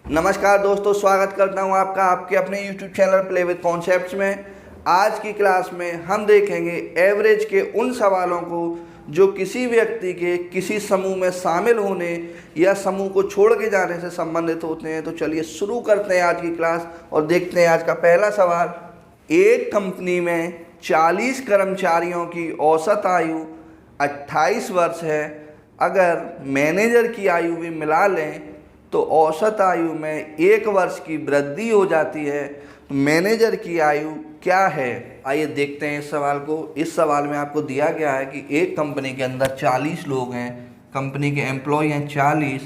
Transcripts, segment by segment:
नमस्कार दोस्तों, स्वागत करता हूं आपका आपके अपने YouTube channel play with concepts में। आज की क्लास में हम देखेंगे एवरेज के उन सवालों को जो किसी व्यक्ति के किसी समूह में शामिल होने या समूह को छोड़ के जाने से संबंधित होते हैं। तो चलिए शुरू करते हैं आज की क्लास और देखते हैं आज का पहला सवाल। एक कंपनी में 40 कर्मचारियों की औसत आयु 28 वर्ष है। अगर मैनेजर की आयु भी मिला लें तो औसत आयु में 1 वर्ष की वृद्धि हो जाती है। तो मैनेजर की आयु क्या है? आइए देखते हैं इस सवाल को। इस सवाल में आपको दिया गया है कि एक कंपनी के अंदर 40 लोग हैं, कंपनी के एम्प्लॉय हैं 40,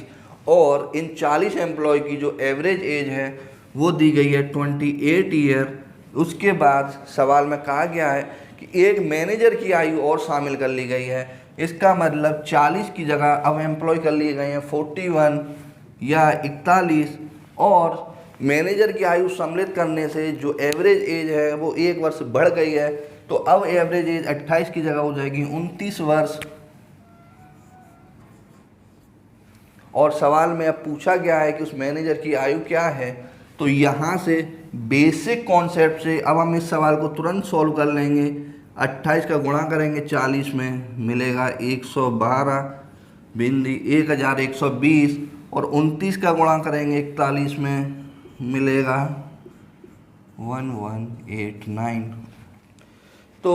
और इन 40 एम्प्लॉय की जो एवरेज एज है वो दी गई है 28 ईयर। उसके बाद सवाल में कहा गया है कि एक मैनेजर की आयु और शामिल कर ली गई है। इसका मतलब 40 की जगह अब एम्प्लॉय कर लिए गए हैं 41 या 41, और मैनेजर की आयु सम्मिलित करने से जो एवरेज एज है वो 1 वर्ष बढ़ गई है। तो अब एवरेज एज 28 की जगह हो जाएगी 29 वर्ष। और सवाल में अब पूछा गया है कि उस मैनेजर की आयु क्या है। तो यहाँ से बेसिक कॉन्सेप्ट से अब हम इस सवाल को तुरंत सॉल्व कर लेंगे। 28 का गुणा करेंगे 40 में, मिलेगा 112 बिंदी 1120, और 29 का गुणा करेंगे 41 में, मिलेगा 1189। तो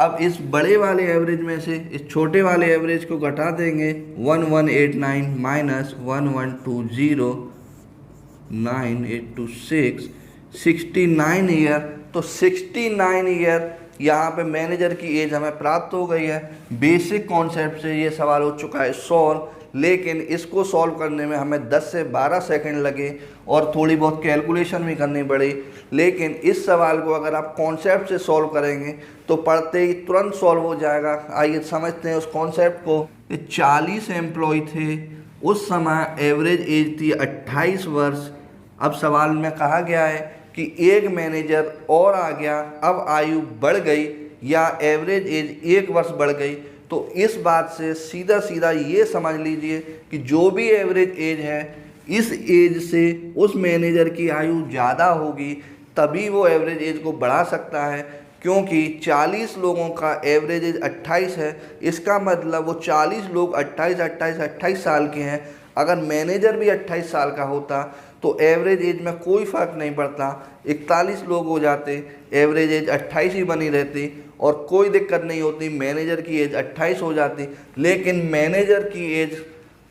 अब इस बड़े वाले एवरेज में से इस छोटे वाले एवरेज को घटा देंगे। 1189 माइनस 1120 9826 69 ईयर। तो 69 ईयर यहाँ पे मैनेजर की एज हमें प्राप्त हो गई है। बेसिक कॉन्सेप्ट से ये सवाल हो चुका है सॉल्व, लेकिन इसको सॉल्व करने में हमें 10 से 12 सेकंड लगे और थोड़ी बहुत कैलकुलेशन भी करनी पड़ी। लेकिन इस सवाल को अगर आप कॉन्सेप्ट से सॉल्व करेंगे तो पढ़ते ही तुरंत सॉल्व हो जाएगा। आइए समझते हैं उस कॉन्सेप्ट को। 40 एम्प्लॉय थे, उस समय एवरेज एज थी 28 वर्ष। अब सवाल में कहा गया है कि एक मैनेजर और आ गया, अब आयु बढ़ गई या एवरेज एज 1 वर्ष बढ़ गई। तो इस बात से सीधा सीधा ये समझ लीजिए कि जो भी एवरेज एज है इस एज से उस मैनेजर की आयु ज़्यादा होगी, तभी वो एवरेज एज को बढ़ा सकता है। क्योंकि 40 लोगों का एवरेज एज 28 है, इसका मतलब वो 40 लोग 28 साल के हैं। अगर मैनेजर भी 28 साल का होता तो एवरेज एज में कोई फ़र्क नहीं पड़ता, 41 लोग हो जाते, एवरेज एज 28 ही बनी रहती और कोई दिक्कत नहीं होती, मैनेजर की एज 28 हो जाती। लेकिन मैनेजर की एज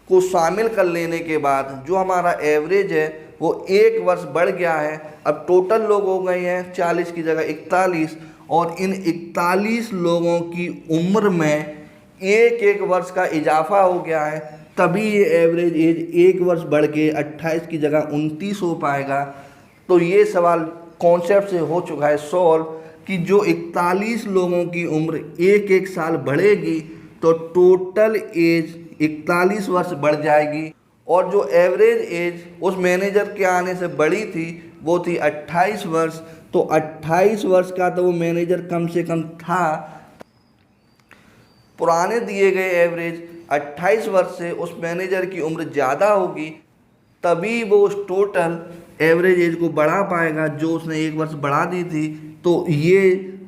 को शामिल कर लेने के बाद जो हमारा एवरेज है वो 1 वर्ष बढ़ गया है। अब टोटल लोग हो गए हैं 40 की जगह 41, और इन 41 लोगों की उम्र में 1 वर्ष का इजाफा हो गया है, तभी ये एवरेज एज 1 वर्ष बढ़ के 28 की जगह 29 हो पाएगा। तो ये सवाल कॉन्सेप्ट से हो चुका है सॉल्व कि जो 41 लोगों की उम्र 1 साल बढ़ेगी तो टोटल एज 41 वर्ष बढ़ जाएगी, और जो एवरेज एज उस मैनेजर के आने से बड़ी थी वो थी 28 वर्ष। तो 28 वर्ष का तो वो मैनेजर कम से कम था। पुराने दिए गए एवरेज 28 वर्ष से उस मैनेजर की उम्र ज़्यादा होगी, तभी वो उस टोटल एवरेज एज को बढ़ा पाएगा जो उसने 1 वर्ष बढ़ा दी थी। तो ये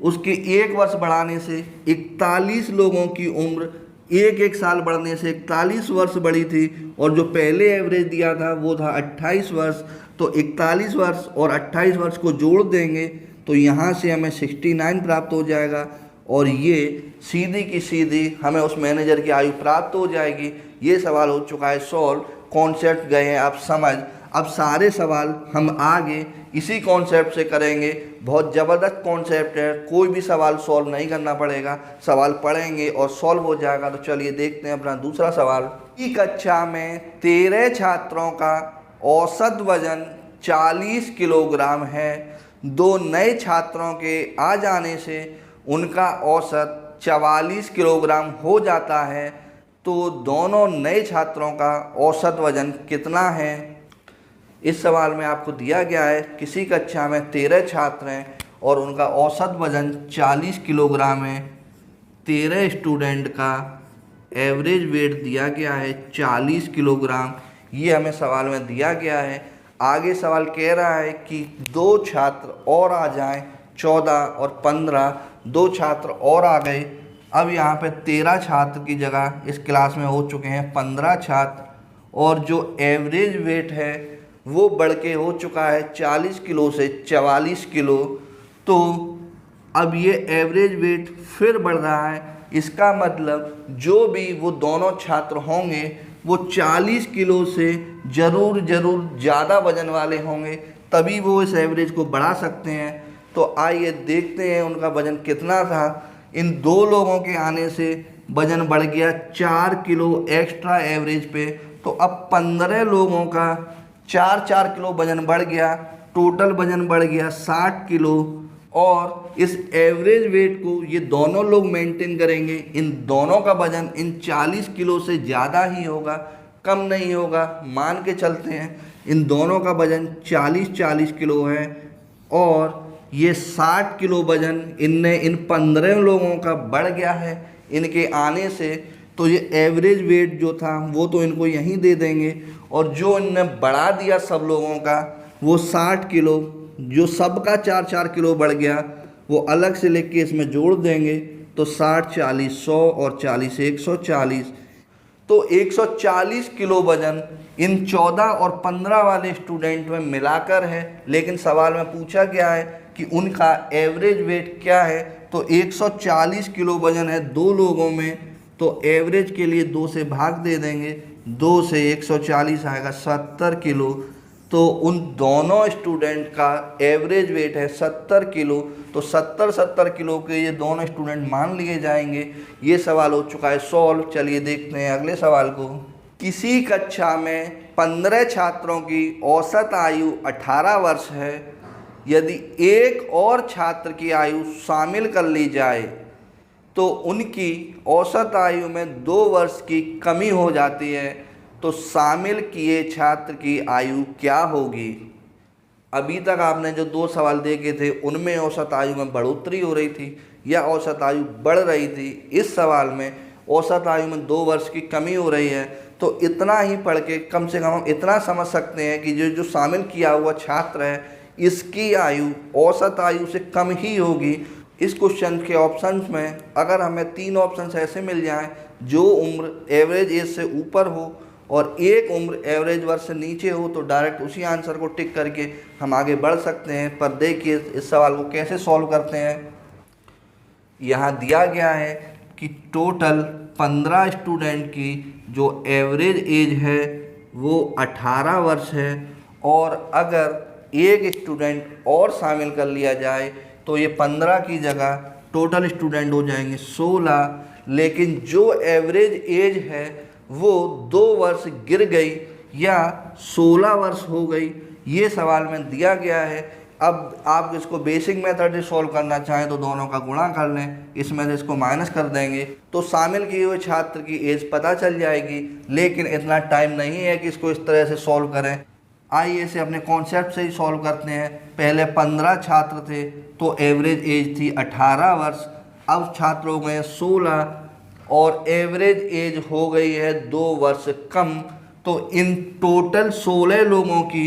उसके 1 वर्ष बढ़ाने से 41 लोगों की उम्र 1 साल बढ़ने से 41 वर्ष बढ़ी थी, और जो पहले एवरेज दिया था वो था 28 वर्ष। तो 41 वर्ष और 28 वर्ष को जोड़ देंगे तो यहाँ से हमें 69 प्राप्त हो जाएगा, और ये सीधी की सीधी हमें उस मैनेजर की आयु प्राप्त हो जाएगी। ये सवाल हो चुका है सॉल्व। कॉन्सेप्ट गए हैं आप समझ। अब सारे सवाल हम आगे इसी कॉन्सेप्ट से करेंगे। बहुत ज़बरदस्त कॉन्सेप्ट है, कोई भी सवाल सॉल्व नहीं करना पड़ेगा, सवाल पढ़ेंगे और सॉल्व हो जाएगा। तो चलिए देखते हैं अपना दूसरा सवाल। की कक्षा में 13 छात्रों का औसत वजन 40 किलोग्राम है। 2 नए छात्रों के आ जाने से उनका औसत 44 किलोग्राम हो जाता है। तो दोनों नए छात्रों का औसत वजन कितना है? इस सवाल में आपको दिया गया है किसी कक्षा में 13 छात्र हैं और उनका औसत वजन 40 किलोग्राम है। 13 स्टूडेंट का एवरेज वेट दिया गया है 40 किलोग्राम। ये हमें सवाल में दिया गया है। आगे सवाल कह रहा है कि 2 छात्र और आ जाएं, 14 और 15, 2 छात्र और आ गए। अब यहाँ पे 13 छात्र की जगह इस क्लास में हो चुके हैं 15 छात्र, और जो एवरेज वेट है वो बढ़ के हो चुका है 40 किलो से 44 किलो। तो अब ये एवरेज वेट फिर बढ़ रहा है, इसका मतलब जो भी वो दोनों छात्र होंगे वो 40 किलो से ज़रूर ज़्यादा वजन वाले होंगे, तभी वो इस एवरेज को बढ़ा सकते हैं। तो आइए देखते हैं उनका वजन कितना था। इन 2 लोगों के आने से वजन बढ़ गया 4 किलो एक्स्ट्रा एवरेज पे। तो अब 15 लोगों का 4 किलो वजन बढ़ गया, टोटल वजन बढ़ गया 60 किलो। और इस एवरेज वेट को ये दोनों लोग मेंटेन करेंगे। इन दोनों का वजन इन 40 किलो से ज़्यादा ही होगा, कम नहीं होगा। मान के चलते हैं इन दोनों का वजन 40 किलो है और ये 60 किलो वजन इन 15 लोगों का बढ़ गया है इनके आने से। तो ये एवरेज वेट जो था वो तो इनको यहीं दे देंगे, और जो इनने बढ़ा दिया सब लोगों का वो 60 किलो, जो सबका 4 किलो बढ़ गया वो अलग से लेके इसमें जोड़ देंगे। तो 60 40 100 और 40 140। तो 140 किलो वजन इन 14 और 15 वाले स्टूडेंट में मिलाकर है, लेकिन सवाल में पूछा गया है कि उनका एवरेज वेट क्या है। तो 140 किलो वजन है 2 लोगों में, तो एवरेज के लिए 2 से भाग दे देंगे, 2 से 140 आएगा 70 किलो। तो उन दोनों स्टूडेंट का एवरेज वेट है 70 किलो। तो 70 किलो के ये दोनों स्टूडेंट मान लिए जाएंगे। ये सवाल हो चुका है सॉल्व। चलिए देखते हैं अगले सवाल को। किसी कक्षा में 15 छात्रों की औसत आयु 18 वर्ष है। यदि एक और छात्र की आयु शामिल कर ली जाए तो उनकी औसत आयु में 2 वर्ष की कमी हो जाती है। तो शामिल किए छात्र की आयु क्या होगी? अभी तक आपने जो 2 सवाल देखे थे उनमें औसत आयु में बढ़ोतरी हो रही थी या औसत आयु बढ़ रही थी। इस सवाल में औसत आयु में 2 वर्ष की कमी हो रही है। तो इतना ही पढ़ के कम से कम हम इतना समझ सकते हैं कि जो शामिल किया हुआ छात्र है इसकी आयु औसत आयु से कम ही होगी। इस क्वेश्चन के ऑप्शंस में अगर हमें 3 ऑप्शंस ऐसे मिल जाएं जो उम्र एवरेज एज से ऊपर हो और एक उम्र एवरेज वर्ष से नीचे हो, तो डायरेक्ट उसी आंसर को टिक करके हम आगे बढ़ सकते हैं। पर देखिए इस सवाल को कैसे सॉल्व करते हैं। यहाँ दिया गया है कि टोटल 15 स्टूडेंट की जो एवरेज एज है वो 18 वर्ष है, और अगर एक स्टूडेंट और शामिल कर लिया जाए तो ये 15 की जगह टोटल स्टूडेंट हो जाएंगे 16। लेकिन जो एवरेज एज है वो 2 वर्ष गिर गई या 16 वर्ष हो गई, ये सवाल में दिया गया है। अब आप इसको बेसिक मेथड से सॉल्व करना चाहें तो दोनों का गुणा कर लें, इसमें से इसको माइनस कर देंगे तो शामिल किए हुए छात्र की एज पता चल जाएगी। लेकिन इतना टाइम नहीं है कि इसको इस तरह से सॉल्व करें। आइए इसे अपने कॉन्सेप्ट से ही सॉल्व करते हैं। पहले 15 छात्र थे तो एवरेज एज थी 18 वर्ष, अब छात्र हो गए 16 और एवरेज एज हो गई है 2 वर्ष कम। तो इन टोटल 16 लोगों की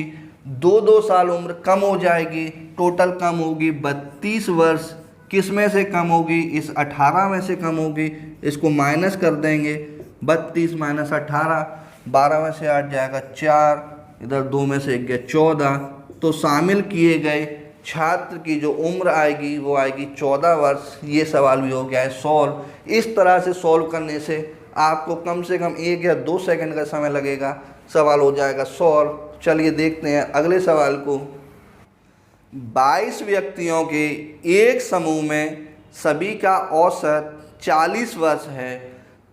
2-2 साल उम्र कम हो जाएगी, टोटल कम होगी 32 वर्ष। किस में से कम होगी? इस 18 में से कम होगी। इसको माइनस कर देंगे, 32 माइनस 18, 12 में से 8 जाएगा 4, इधर 2 में से 1 गया 14। तो शामिल किए गए छात्र की जो उम्र आएगी वो आएगी 14 वर्ष। ये सवाल भी हो गया है सॉल्व। इस तरह से सॉल्व करने से आपको कम से कम 1 या 2 सेकंड का समय लगेगा, सवाल हो जाएगा सॉल्व। चलिए देखते हैं अगले सवाल को। 22 व्यक्तियों के एक समूह में सभी का औसत 40 वर्ष है।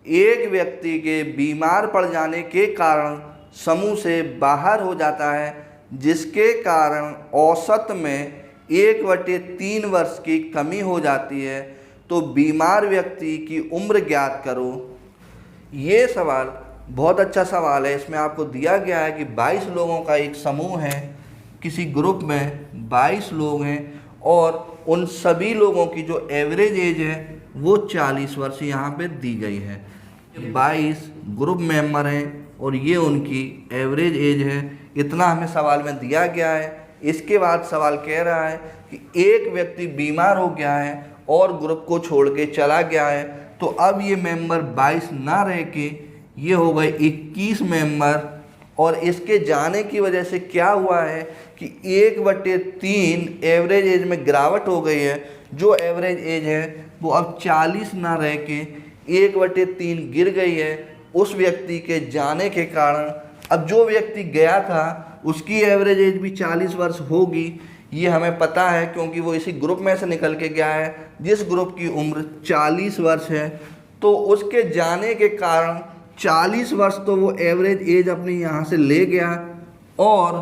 एक व्यक्ति के बीमार पड़ जाने के कारण समूह से बाहर हो जाता है, जिसके कारण औसत में 1/3 वर्ष की कमी हो जाती है। तो बीमार व्यक्ति की उम्र ज्ञात करो। ये सवाल बहुत अच्छा सवाल है। इसमें आपको दिया गया है कि 22 लोगों का एक समूह है, किसी ग्रुप में 22 लोग हैं और उन सभी लोगों की जो एवरेज एज है वो 40 वर्ष यहाँ पे दी गई है। 22 ग्रुप मेंबर हैं और ये उनकी एवरेज एज है। इतना हमें सवाल में दिया गया है। इसके बाद सवाल कह रहा है कि एक व्यक्ति बीमार हो गया है और ग्रुप को छोड़ के चला गया है, तो अब ये मेंबर 22 ना रह के ये हो गए 21 मेंबर। और इसके जाने की वजह से क्या हुआ है कि 1/3 एवरेज एज में गिरावट हो गई है। जो एवरेज एज है वो अब 40 ना रह के 1/3 गिर गई है उस व्यक्ति के जाने के कारण। अब जो व्यक्ति गया था उसकी एवरेज एज भी 40 वर्ष होगी, ये हमें पता है क्योंकि वो इसी ग्रुप में से निकल के गया है जिस ग्रुप की उम्र 40 वर्ष है। तो उसके जाने के कारण 40 वर्ष तो वो एवरेज एज अपनी यहाँ से ले गया और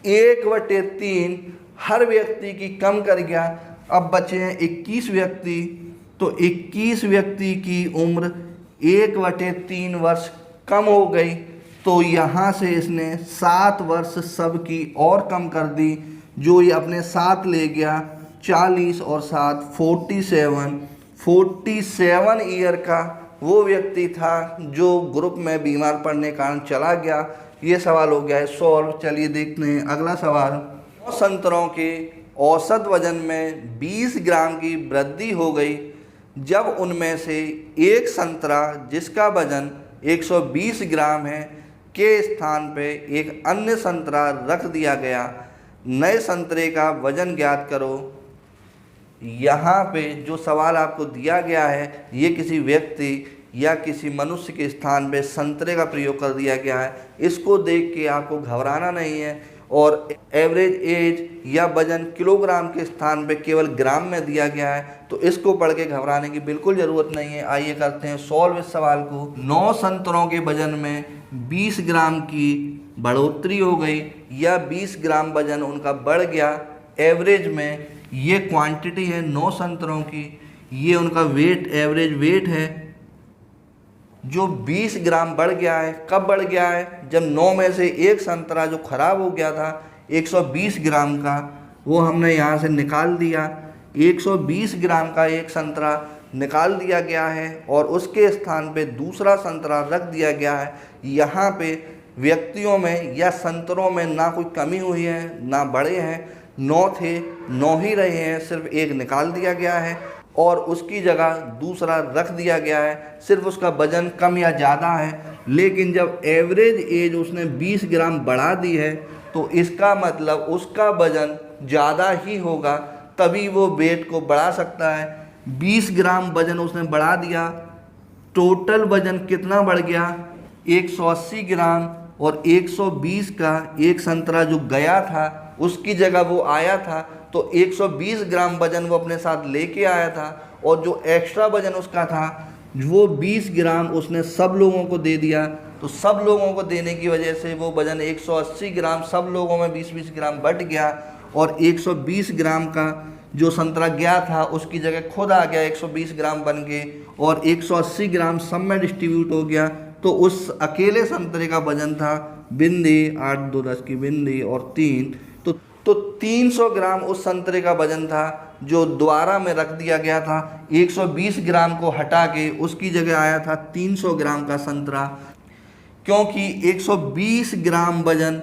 1/3 हर व्यक्ति की कम कर गया। अब बचे हैं 21 व्यक्ति, तो 21 व्यक्ति की उम्र 1/3 वर्ष कम हो गई। तो यहाँ से इसने 7 वर्ष सबकी और कम कर दी, जो ये अपने साथ ले गया। 40 और 7 47 ईयर का वो व्यक्ति था जो ग्रुप में बीमार पड़ने के कारण चला गया। ये सवाल हो गया है सॉल्व। चलिए देखते हैं अगला सवाल। 9 संतरों के औसत वजन में 20 ग्राम की वृद्धि हो गई जब उनमें से एक संतरा जिसका वजन 120 ग्राम है के स्थान पे एक अन्य संतरा रख दिया गया। नए संतरे का वजन ज्ञात करो। यहाँ पे जो सवाल आपको दिया गया है ये किसी व्यक्ति या किसी मनुष्य के स्थान पे संतरे का प्रयोग कर दिया गया है। इसको देख के आपको घबराना नहीं है और एवरेज एज या वजन किलोग्राम के स्थान पे केवल ग्राम में दिया गया है, तो इसको पढ़ के घबराने की बिल्कुल ज़रूरत नहीं है। आइए करते हैं सॉल्व इस सवाल को। 9 संतरों के वजन में 20 ग्राम की बढ़ोतरी हो गई या 20 ग्राम वजन उनका बढ़ गया। एवरेज में ये क्वांटिटी है 9 संतरों की, ये उनका वेट एवरेज वेट है जो 20 ग्राम बढ़ गया है। कब बढ़ गया है? जब 9 में से एक संतरा जो खराब हो गया था 120 ग्राम का, वो हमने यहाँ से निकाल दिया। 120 ग्राम का एक संतरा निकाल दिया गया है और उसके स्थान पे दूसरा संतरा रख दिया गया है। यहाँ पे व्यक्तियों में या संतरों में ना कोई कमी हुई है ना बढ़े हैं। 9 थे 9 ही रहे हैं, सिर्फ एक निकाल दिया गया है और उसकी जगह दूसरा रख दिया गया है। सिर्फ उसका वजन कम या ज़्यादा है, लेकिन जब एवरेज एज उसने 20 ग्राम बढ़ा दी है तो इसका मतलब उसका वजन ज़्यादा ही होगा, तभी वो वेट को बढ़ा सकता है। 20 ग्राम वजन उसने बढ़ा दिया, टोटल वजन कितना बढ़ गया? 180 ग्राम। और 120 का एक संतरा जो गया था उसकी जगह वो आया था, तो 120 ग्राम वजन वो अपने साथ लेके आया था और जो एक्स्ट्रा वजन उसका था वो 20 ग्राम उसने सब लोगों को दे दिया। तो सब लोगों को देने की वजह से वो वजन 180 ग्राम सब लोगों में 20-20 ग्राम बढ़ गया और 120 ग्राम का जो संतरा गया था उसकी जगह खुद आ गया 120 ग्राम बन के और 180 ग्राम सब में डिस्ट्रीब्यूट हो गया। तो उस अकेले संतरे का वजन था बिंदी 8 2 10 की बिंदी और 3, तो 300 ग्राम उस संतरे का वजन था जो दोबारा में रख दिया गया था। 120 ग्राम को हटा के उसकी जगह आया था 300 ग्राम का संतरा, क्योंकि 120 ग्राम वजन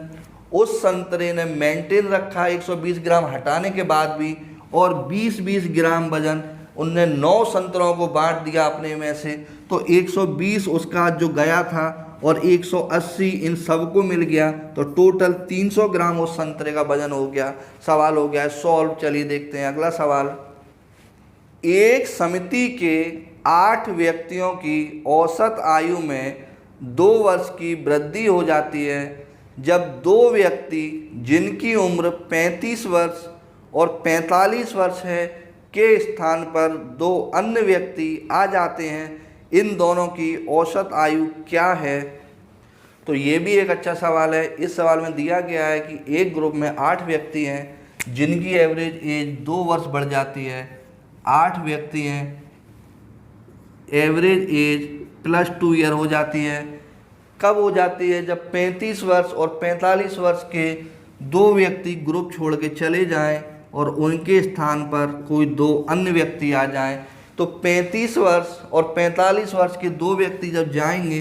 उस संतरे ने मेंटेन रखा 120 ग्राम हटाने के बाद भी, और 20-20 ग्राम वजन उनने 9 संतरों को बांट दिया अपने में से। तो 120 उसका जो गया था और 180 इन सबको मिल गया, तो टोटल 300 ग्राम उस संतरे का वजन हो गया। सवाल हो गया है सॉल्व। चलिए देखते हैं अगला सवाल। एक समिति के 8 व्यक्तियों की औसत आयु में 2 वर्ष की वृद्धि हो जाती है जब 2 व्यक्ति जिनकी उम्र 35 वर्ष और 45 वर्ष है के स्थान पर 2 अन्य व्यक्ति आ जाते हैं। इन दोनों की औसत आयु क्या है? तो ये भी एक अच्छा सवाल है। इस सवाल में दिया गया है कि एक ग्रुप में 8 व्यक्ति हैं जिनकी एवरेज एज 2 वर्ष बढ़ जाती है। 8 व्यक्ति हैं, एवरेज एज +2 ईयर हो जाती है। कब हो जाती है? जब 35 वर्ष और 45 वर्ष के 2 व्यक्ति ग्रुप छोड़ के चले जाएं और उनके स्थान पर कोई 2 अन्य व्यक्ति आ जाएं। तो 35 वर्ष और 45 वर्ष के 2 व्यक्ति जब जाएंगे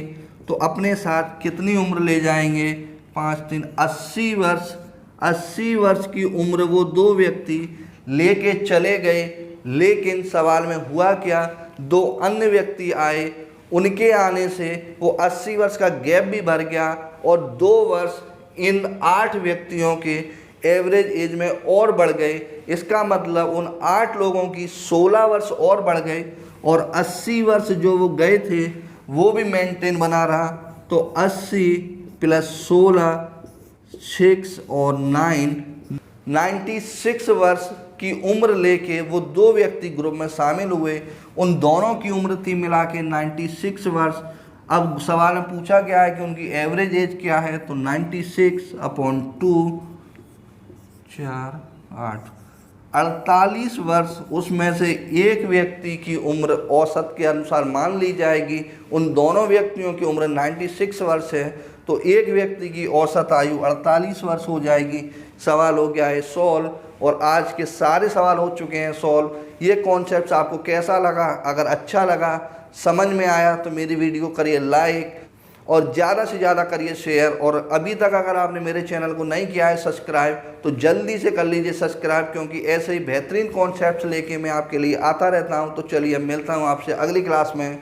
तो अपने साथ कितनी उम्र ले जाएंगे? 5 3 80 वर्ष, 80 वर्ष की उम्र वो दो व्यक्ति लेके चले गए। लेकिन सवाल में हुआ क्या, दो अन्य व्यक्ति आए, उनके आने से वो 80 वर्ष का गैप भी भर गया और 2 वर्ष इन 8 व्यक्तियों के एवरेज एज में और बढ़ गए। इसका मतलब उन 8 लोगों की 16 वर्ष और बढ़ गए और 80 वर्ष जो वो गए थे वो भी मेंटेन बना रहा। तो 80 + 16 6 और 9 96 वर्ष की उम्र लेके वो दो व्यक्ति ग्रुप में शामिल हुए। उन दोनों की उम्र थी मिला के 96 वर्ष। अब सवाल में पूछा गया है कि उनकी एवरेज एज क्या है, तो 96/2 4 8 48 वर्ष उसमें से एक व्यक्ति की उम्र औसत के अनुसार मान ली जाएगी। उन दोनों व्यक्तियों की उम्र 96 वर्ष है, तो एक व्यक्ति की औसत आयु 48 वर्ष हो जाएगी। सवाल हो गया है सॉल्व और आज के सारे सवाल हो चुके हैं सॉल्व। ये कॉन्सेप्ट आपको कैसा लगा? अगर अच्छा लगा, समझ में आया तो मेरी वीडियो करिए लाइक और ज़्यादा से ज़्यादा करिए शेयर। और अभी तक अगर आपने मेरे चैनल को नहीं किया है सब्सक्राइब तो जल्दी से कर लीजिए सब्सक्राइब, क्योंकि ऐसे ही बेहतरीन कॉन्सेप्ट्स लेके मैं आपके लिए आता रहता हूँ। तो चलिए मिलता हूँ आपसे अगली क्लास में।